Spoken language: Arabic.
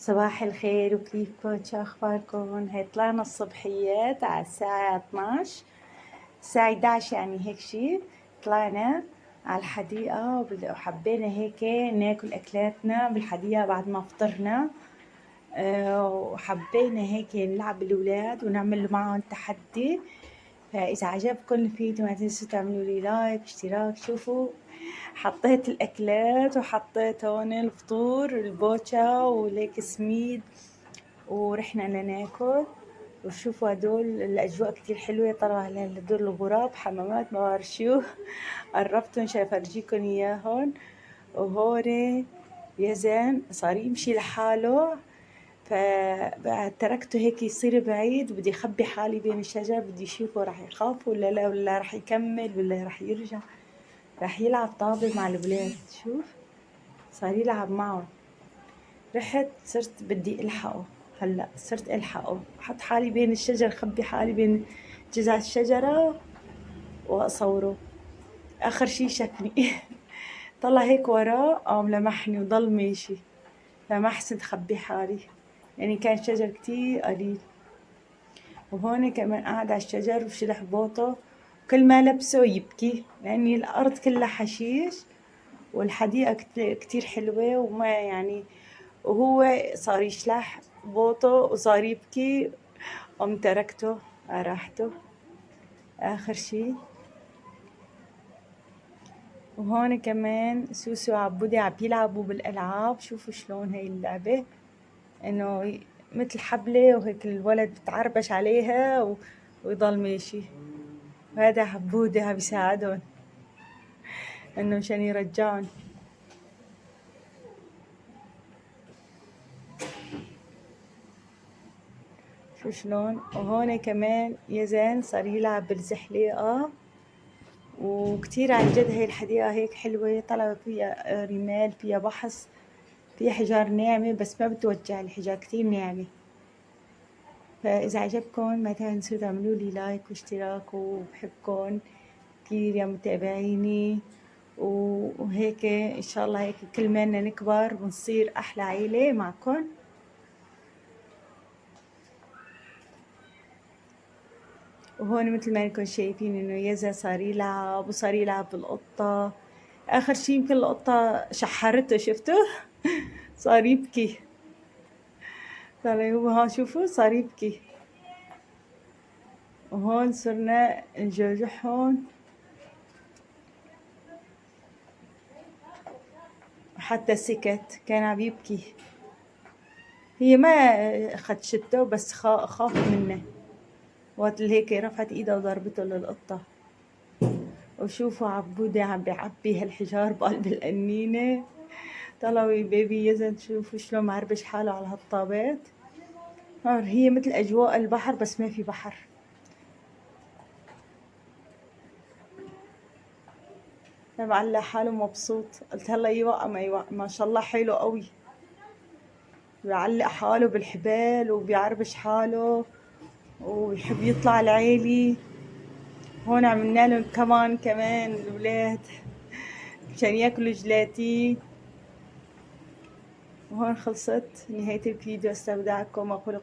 صباح الخير، وكيفكن؟ شو اخباركن؟ هي طلعنا الصبحيات على الساعة 12، الساعة 11 يعني هيك شي. طلعنا على الحديقة وحبينا هيك ناكل أكلاتنا بالحديقة بعد ما فطرنا. وحبينا هيك نلعب الأولاد ونعمل معهم تحدي. فإذا عجبكم الفيديو ما تنسوا تعملوا لي لايك اشتراك. شوفوا حطيت الأكلات وحطيت هون الفطور البوتشا وليك سميد، ورحنا ناكل. وشوفوا هدول الأجواء كتير حلوة. طلعوا هدول الغراب حمامات ما بعرف شو قربتن شايف أفرجيكن إياهن. وهوري يزن صار يمشي لحاله، فبعد تركته هيك يصير بعيد، بدي أخبي حالي بين الشجر، بدي أشوفه راح يخاف ولا لا، ولا راح يكمل ولا راح يرجع. راح يلعب طابة مع الولاد. شوف صار يلعب معهم. رحت صرت بدي الحقه. هلا صرت الحقه، احط حالي بين الشجر، خبي حالي بين جذع الشجرة واصوره. اخر شي شكني طلع هيك وراه، قام لمحني وضل ماشي، فما حسيت خبي حالي يعني كان شجر كتير قليل. وهون كمان قاعد على الشجر وشلح بوطه، كل ما لبسه يبكي لأني الأرض كلها حشيش والحديقة كتير حلوة وما يعني. وهو صار يشلح بوطه وصار يبكي، قمت تركته على راحته آخر شي. وهون كمان سوسو وعبودي عم يلعبوا بالألعاب. شوفوا شلون هاي اللعبة، إنه مثل حبلة وهيك الولد بتعربش عليها ويضل ماشي. وهذا عبودي عم يساعدهم إنه مشان يرجعون. شو شلون. وهون كمان يزن صار يلعب بالزحليقة. وكتير عن جد هاي الحديقة هيك حلوة، طلع فيها رمال، فيها بحص، فيها حجار ناعمة بس ما بتوجع الحجار، كتير ناعمة. فإذا عجبكم ما تنسوا تعملوا لي لايك واشتراك، وبحبكم كتير يا متابعيني. وهيك إن شاء الله هيك كل ما نكبر ونصير أحلى عيلة معكم. وهون مثل ما انكم شايفين انه يزا صار يلعب وصار يلعب بالقطة. اخر شي يمكن القطة شحرته، شفتوا صار يبكي. طلع هو ها شوفوا صار يبكي. وهون صرنا نجرجحهم وحتى سكت، كان عم يبكي. هي ما خدشته بس خاف منه، وقت اللي هيك رفعت ايدها وضربته للقطة. وشوفوا عبودي عم بيعبي هالحجار بقلب القنينة. طلعوا بيبي يزن، شوفوا شلون معربش حاله على هالطابات. هي مثل اجواء البحر بس ما في بحر. معلق حاله مبسوط. قلت هلا يوقع ما يوقع، ما شاء الله حلو قوي. بيعلق حاله بالحبال وبيعربش حاله ويحب يطلع العيلي. هون عملنا لهم كمان الولاد مشان ياكلوا جلاتي. وهون خلصت نهاية الفيديو. استودعكم، أقول قولي